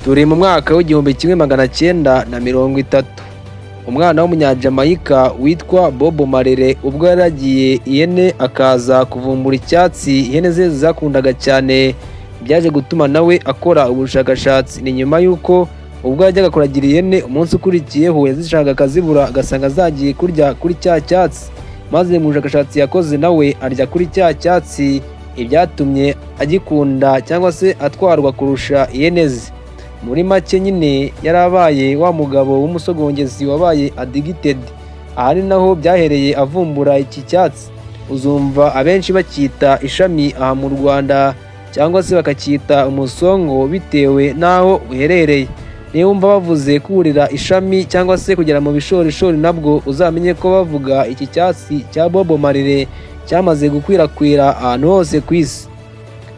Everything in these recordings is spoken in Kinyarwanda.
Turi mu mwaka w'igihumbi kimwe magana cyenda na mirongo itatu. Umwana w'umunyajamaica witwa Bob Marley ubwo yaragiye ihene akaza kuvumbura icyatsi ihene ze zakundaga cyane, byaje gutuma nawe akora ubushakashatsi. Ni nyuma y'uko ubwo yajyaga kuragira ihene umunsi ukurikiyeho yazishaka akazibura, agasanga zagiye kurya kuri cya cyatsi, maze mu bushakashatsi yakoze nawe arya kuri cya cyatsi, ibyatumye agikunda cyangwa se atwarwa kurusha ihene ze. Muri make nyine yarabaye wa mugabo w'umusogongezi wabaye addicted. Aha ni naho byahereye avumbura iki cyatsi. Uzumva abenshi bacyita ishami aha mu Rwanda, cyangwa se bakacyita umusongo bitewe n'aho uherereye. Niyo wumva bavuze kurira ishami cyangwa se kugera mu bishorishori, nabwo uzamenye ko bavuga iki cyatsi cya Bob Marley cyamaze gukwirakwira ahantu hose ku isi.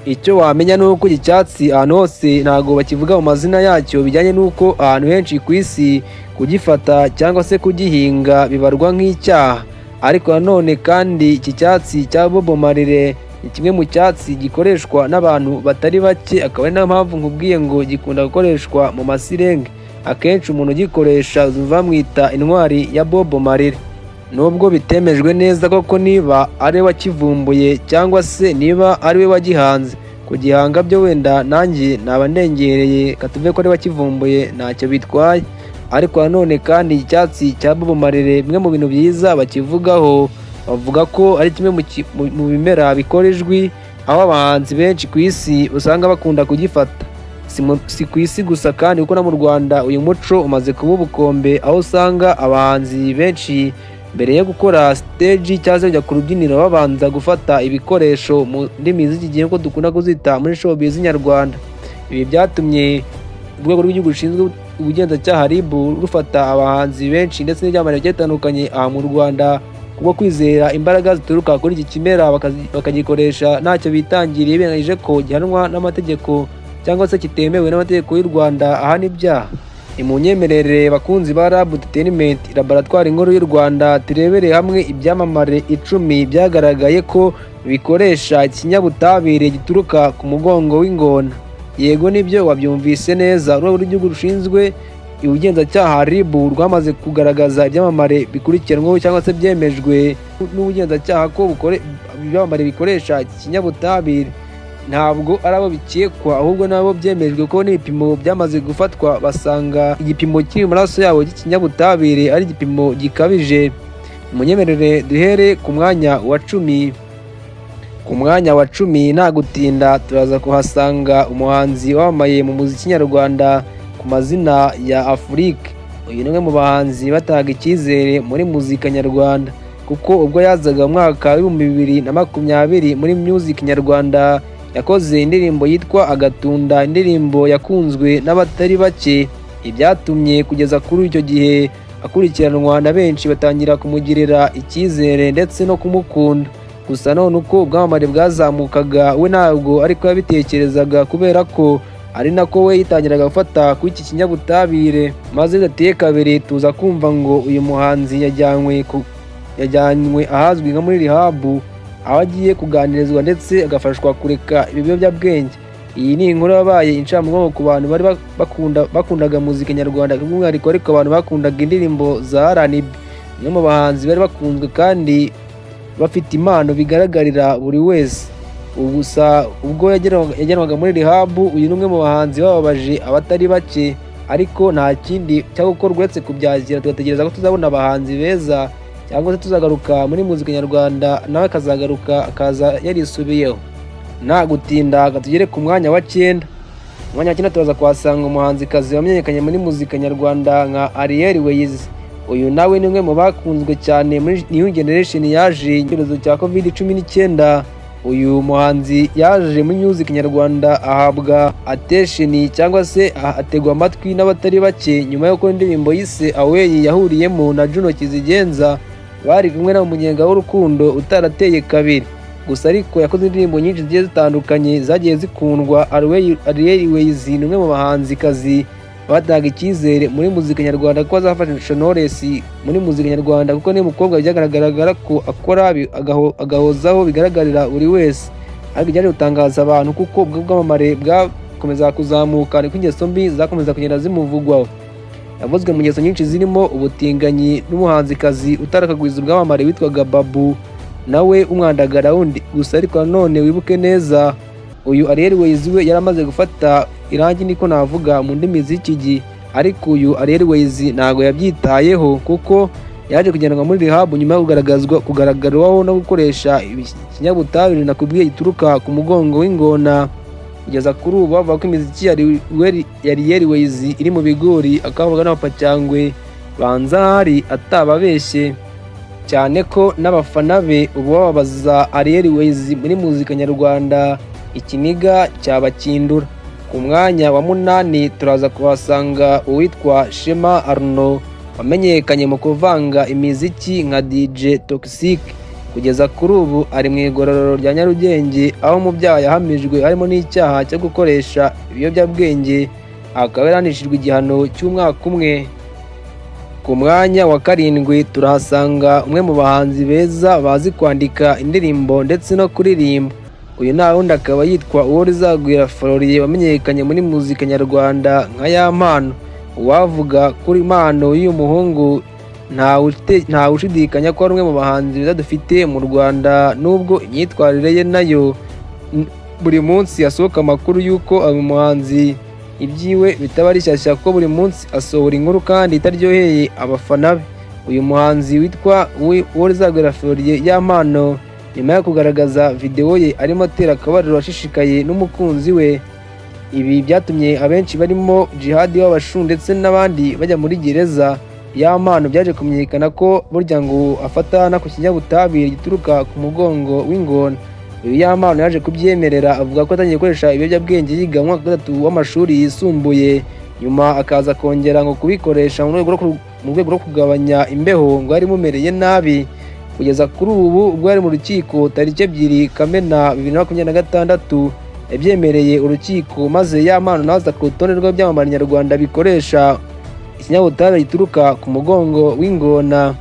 Icyo wamenya ni uko iki cyatsi ahantu hose ntabwo bakivuga mu mazina yacyo, bijyanye n'uko ahantu henshi ku isi kugifata cyangwa se kugihinga bibarwa nk'icyaha. Ariko nanone kandi iki cyatsi cya Bob Marley ni kimwe mu cyatsi gikoreshwa n'abantu batari bake, akaba ari nayo mpamvu nkubwiye ngo gikunda gukoreshwa mu masirenge. Akenshi umuntu ugikoresha uzumva bamwita intwari ya Bob Marley. Nubwo bitemejwe neza koko niba ari we wakivumbuye cyangwa se niba ari we wagihanze, kugihanga byo wenda nanjye naba ndengereye katuve ko ari we wakivumbuye ntacyo bitwaye. Ariko nanone kandi icyatsi cya Bob Marley, bimwe mu bintu byiza bakivugaho, bavuga ko ari kimwe mu bimera bikora ijwi, aho abahanzi benshi ku isi usanga bakunda kugifata. Si ku isi gusa kandi kuko no mu Rwanda uyu muco umaze kuba ubukombe, aho usanga abahanzi benshi mbere yo gukora stage cyangwa se kujya ku rubyiniro babanza gufata ibikoresho mu ndimi z'iki gihe ko dukunda kuzita muri showbiz nyarwanda. Ibi byatumye urwego rw'igihugu rushinzwe ubugenzacyaha RIB rufata abahanzi benshi ndetse n'ibyamamare bigiye bitandukanye aha mu Rwanda kubwo kwizera imbaraga zituruka kuri iki kimera, bakagikoresha ntacyo bitangiriye, benganyije ko gihanwa n'amategeko cyangwa se kitemewe n'amategeko y'u Rwanda ahana ibyaha. Ni mu nyemerere bakunzi ba RAB Entertainment, laboratwari nkuru y'u Rwanda, turebere hamwe ibyamamare 10 byagaragaye ko bikoresha ikinyabutabire gituruka ku mugongo w'ingona. Yego nibyo wabyumvise neza, urwego rw'igihugu rushinzwe ubugenzacyaha RIB rwamaze kugaragaza ibyamamare bikurikiranweho cyangwa se byemejwe n'ubugenzacyaha ko ibyamamare bikoresha ikinyabutabire. Ntabwo ari abo bikekwa, ahubwo nabo byemejwe ko n'ibipimo byamaze gufatwa, basanga igipimo kiri mu maraso yabo cy'ikinyabutabire ari igipimo gikabije. Munyemerere duhere ku mwanya wa 10. Ku mwanya wa 10 nta gutinda turaza kuhasanga umuhanzi wamamaye mu muziki nyarwanda ku mazina ya Afrique. Uyu ni umwe mu bahanzi bataga icyizere muri muzika nyarwanda, kuko ubwo yazaga mu mwaka wa 2020 muri music nyarwanda yakoze indirimbo yitwa Agatunda, indirimbo yakunzwe n'abatari bake, ibyatumye kugeza kuri icyo gihe akurikiranwa na benshi batangira kumugirira icyizere ndetse no kumukunda. Gusa none uko ubwamamare bwazamukaga, we ntabwo ariko yabitekerezaga, kubera ko ari nako we yitangiraga gufata kuri iki kinyabutabire. Maze gateye kabiri tuza kumva ngo uyu muhanzi yajyanywe ahazwi nka muri rehab, aho agiye kuganirizwa ndetse agafashwa kureka ibiyobyabwenge. Iyi ni inkuru yabaye incamugongo ku bantu bari bakundaga muzika nyarwanda, by'umwihariko ariko abantu bakundaga indirimbo za R&B. Niyo mu bahanzi bari bakunzwe kandi bafite impano bigaragarira buri wese. Gusa ubwo yajyanwaga muri rehab, uyu ni umwe mu bahanzi bababaje abatari bake, ariko nta kindi cyo gukorwa uretse kubyakira. Tugategereza ko tuzabona abahanzi beza, cyangwa se tuzagaruka muri muzika nyarwanda nawe akazagaruka akaza yarisubiyeho. Nta gutinda tugere ku mwanya wa 9. Mwanya wa 9 turaza kuhasanga umuhanzikazi wamenyekanye muri muzika nyarwanda nka Ariel Ways. Uyu nawe ni umwe mu bakunzwe cyane muri new generation yaje icyorezo cya COVID-19. Uyu muhanzi yaje muri music nyarwanda ahabwa attention cyangwa se ategwa amatwi n'abatari bake nyuma yo gukora indirimbo yise Away yahuriyemo na Juno Kizigenza, bari kumwe na umunyenga w'urukundo utarateye kabiri. Gusa ariko yakoze indirimbo nyinshi zigiye zitandukanye zagiye zikundwa. Ariel Ways ni umwe mu bahanzikazi bataga icyizere muri muzika nyarwanda ko azafasha Knowless muri muzika nyarwanda, kuko ni umukobwa byagaragara ko akora agahozaho bigaragarira buri wese. Ariko byaje gutangaza abantu kuko ubwo bwamamare gukomeza kuzamuka, niko ingeso mbi zakomeza kugenda zimuvugwaho. Yavuzwe mu ngeso nyinshi zirimo ubutinganyi n'umuhanzikazi utarakagwiza ubwamamare witwaga Babu, nawe umwandagara wundi. Gusa ariko nanone wibuke neza, uyu Ariel Ways we yaramaze gufata irangi, niko navuga mu ndimi z'iki gihe, ariko uyu Ariel Ways ntago yabyitayeho kuko yaje kugendwa muri rehab nyuma yo kugaragaraho no gukoresha ikinyabutabire nakubwiye gituruka ku mugongo w'ingona. Kugeza kuri ubu bavuga ko imiziki ya Ariel Ways iri mu bigori, akavuga n'abapacyangwe banza hari atababeshye, cyane ko n'abafana be ubu bababaza Ariel Ways muri muzika nyarwanda ikiniga cyabakindura. Ku mwanya wa 8 turaza kuhasanga uwitwa Shema Arno wamenyekanye mu kuvanga imiziki nka DJ Toxic. Kugeza kuri ubu ari mu igororero rya Nyarugenge, aho mu byaha yahamijwe harimo n'icyaha cyo gukoresha ibiyobyabwenge, akaba yaranishijwe igihano cy'umwaka umwe. Ku mwanya wa 7 turahasanga umwe mu bahanzi beza bazi kwandika indirimbo ndetse no kuririmba. Uyu nta wundi akaba yitwa Uworizagwira Florier wamenyekanye muri muzika nyarwanda nka Ya Mpano. Uwavuga kuri impano y'uyu muhungu nta ushidikanya ko ari umwe mu bahanzi beza dufite mu Rwanda, nubwo imyitwarire ye nayo buri munsi yasohoka amakuru y'uko uyu muhanzi ibyiwe bitaba ari shyashya, ko buri munsi asohora inkuru kandi itaryoheye abafana be. Uyu muhanzi witwa Uworizagwira Florier Ya Mpano, nyuma yo kugaragaza video ye arimo atera akabariro ashishikaye n'umukunzi we, ibi byatumye abenshi barimo Jihad w'abashu ndetse n'abandi bajya muri gereza. Ya Mpano byaje kumenyekana ko burya ngo afatana ku kinyabutabire gituruka ku mugongo w'ingona. Uyu Ya Mpano yaje kubyemerera, avuga ko atangiye gukoresha ibiyobyabwenge yiga mu mwaka wa 3 w'amashuri yisumbuye, nyuma akaza kongera ngo kubikoresha mu rwego rwo kugabanya imbeho ngo ari mumereye nabi. Kugeza kuri ubu ubwo yari mu rukiko tariki 2 Kamena 2026 yabyemereye urukiko, maze Ya Mpano nawe aza ku rutonde rw'ibyamamare nyarwanda bikoresha ikinyabutabire gituruka ku mugongo w'ingona.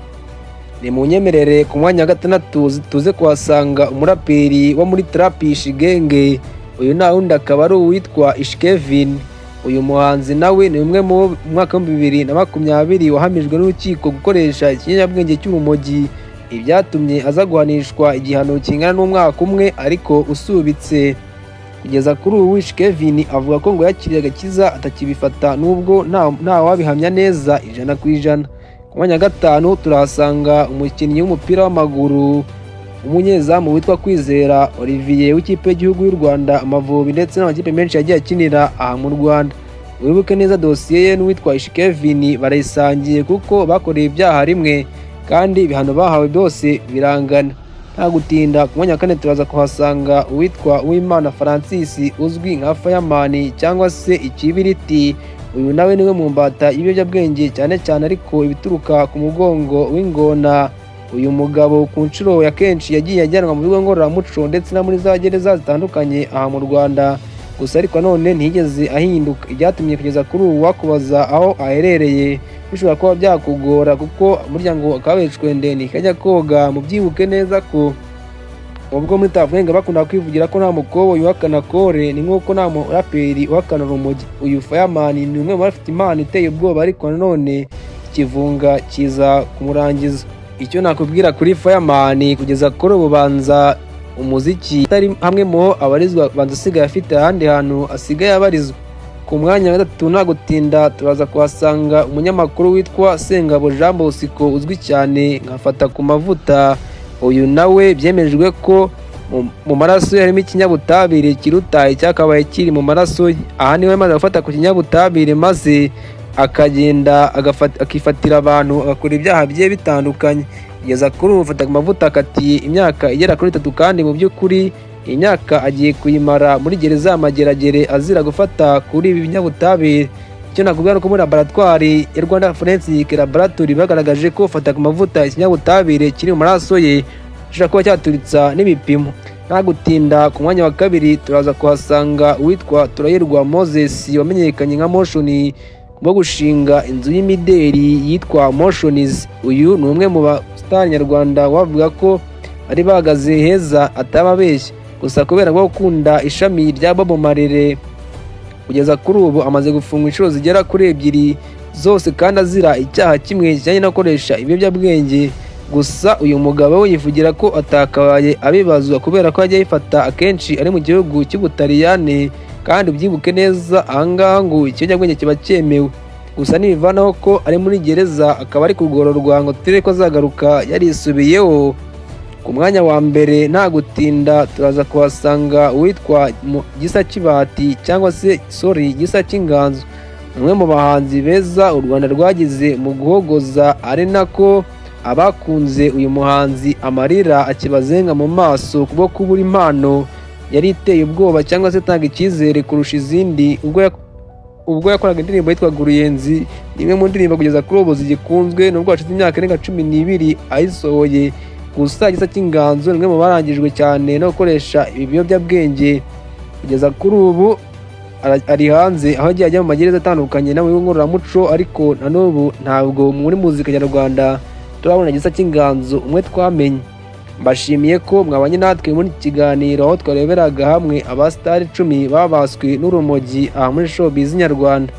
Ni mu nyemerere ku mwanya wa 6 tuze kuhasanga umuraperi wo muri Trapish Genge. Uyu nta wundi akaba ari uwitwa Ishkevin. Uyu muhanzi nawe ni umwe mu mwaka wa 2020 wahamijwe n'urukiko gukoresha ikinyabwenge cy'urumogi, ibyatumye aza guhanishwa igihano kingana n'umwaka umwe ariko usubitse. Kugeza kuri ubu Ishkevin avuga ko ngo yakiriye agakiza atakibifata, nubwo nta wabihamya neza 100%. Ku mwanya wa 5 turahasanga umukinnyi w'umupira w'amaguru umunyezamu witwa Kwizera Olivier w'ikipe y'igihugu y'u Rwanda Amavubi, ndetse n'amakipe menshi yagiye akinira aha mu Rwanda. Wibuke neza dosiye ye n'uwitwa Ishkevin barayisangiye kuko bakoreye ibyaha rimwe kandi ibihano bahawe byose birangana. Nta gutinda ku mwanya wa 4 turaza kuhasanga uwitwa Uwimana Francis uzwi nka Fireman cyangwa se Ikibiriti. Uyu nawe niwe mu mbata y'ibiyobyabwenge cyane cyane ariko ibituruka ku mugongo w'ingona. Uyu mugabo ku nshuro ya kenshi yagiye ajyanwa mu bigo ngororamuco ndetse no muri za gereza zitandukanye aha mu Rwanda, gusa ariko none ntiyigeze ahinduka. Ibyatumye kugeza kuri ubu wakubaza aho aherereye bishobora kuba byakugora, kuko umuryango akabeshwe ndende kajya koga. Mubyibuke neza ko ubwo muri Tavuyenga bakunda kwivugira ko nta mukobo yuhakana kore, ni nk'uko nta muraperi uhakana urumogi. Uyu Fireman ni umwe mu bafite impano iteye ubwoba, ariko nanone ikivunga kiza kumurangiza. Icyo nakubwira kuri Fireman kugeza kuri ubu banza umuziki atari hamwe mu abarizwa, banza asigaye afite ahandi hantu asigaye abarizwa. Ku mwanya wa 3 nta gutinda turaza kuhasanga umunyamakuru witwa Sengabo Jean Bosco uzwi cyane nkafata ku mavuta. Uyu nawe byemejwe ko mu maraso ye harimo ikinyabutabire kirutaye cyakabaye kiri mu maraso ye. Aha niwe maze gufata ku kinyabutabire maze akagenda akifatira abantu agakora ibyaha bigiye bitandukanye. Kugeza kuri ubu ufata ku mavuta akatiye imyaka igera kuri 3, kandi mu by'ukuri imyaka agiye kuyimara muri gereza y'Amageragere azira gufata kuri ibi binyabutabire. Icyo nakubwira ko muri laboratoire ya Rwanda Forensic Laboratory bagaragaje ko ufata ku mavuta ikinyabutabire kiri mu maraso ye gishobora kuba cyaturitsa n'ibipimo. Nta gutinda ku mwanya wa 2 turaza kuhasanga uwitwa Turayirwa Moses wamenyekanye nka Motion bwo gushinga inzu y'imideri yitwa Motions. Uyu ni umwe mu bastar nyarwanda wavuga ko ari bahagaze heza atababeshya, gusa kubera ko gukunda ishami rya Bobo Marley kugeza kuri ubu amaze gufungwa inshuro zigera kuri ebyiri zose kandi azira icyaha kimwe kijyanye no gukoresha ibiyobyabwenge. Gusa uyu mugabo we yivugira ko atakabaye abibazwa kubera ko ajya yifata akenshi ari mu gihugu cy'Ubutaliyani, kandi ubyibuke neza ahangaha ngo ikiyobyabwenge kiba cyemewe. Gusa nibivanaho ko ari muri gereza akaba ari kugororwa ngo turebe ko azagaruka yarisubiyeho. Ku mwanya wa mbere nta gutinda turaza kuhasanga uwitwa Gisa Kibati cyangwa se Gisa Cy'Inganzo, umwe mu bahanzi beza u Rwanda rwagize mu guhogoza, ari nako abakunze uyu muhanzi amarira akibazenga mu maso kubwo kubura impano yari iteye ubwoba cyangwa se itanga icyizere kurusha izindi ubwo yakoraga indirimbo yitwaga Uruyenzi, imwe mu ndirimbo kugeza kuri ubu zigikunzwe nubwo hashize imyaka irenga 12 ayisohoye. Gusa Gisa Cy'Inganzo ni umwe mu barangijwe cyane no gukoresha ibiyobyabwenge. Kugeza kuri ubu ari hanze aho agiye ajya mu magereza atandukanye nawe ngororamuco, ariko na n'ubu ntabwo muri muzika nyarwanda turabona Gisa Cy'Inganzo umwe twamenye. Mbashimiye ko mwabanye natwe muri iki kiganiro aho twareberaga hamwe abasitari 10 babaswe n'urumogi aha muri showbiz nyarwanda.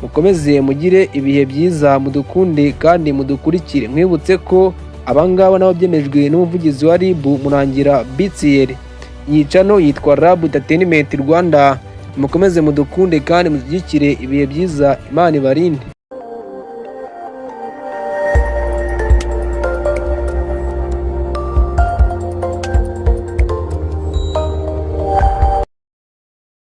Mukomeze mugire ibihe byiza, mudukunde kandi mudukurikire. Mwibutse ko abangaba nabo byemejwe n'umuvugizi wa RIB Murangira BTL. Iyi channel yitwa RAB Entertainment Rwanda. Mukomeze mudukunde kandi mushyigikire ibihe byiza. Imana ibarinde.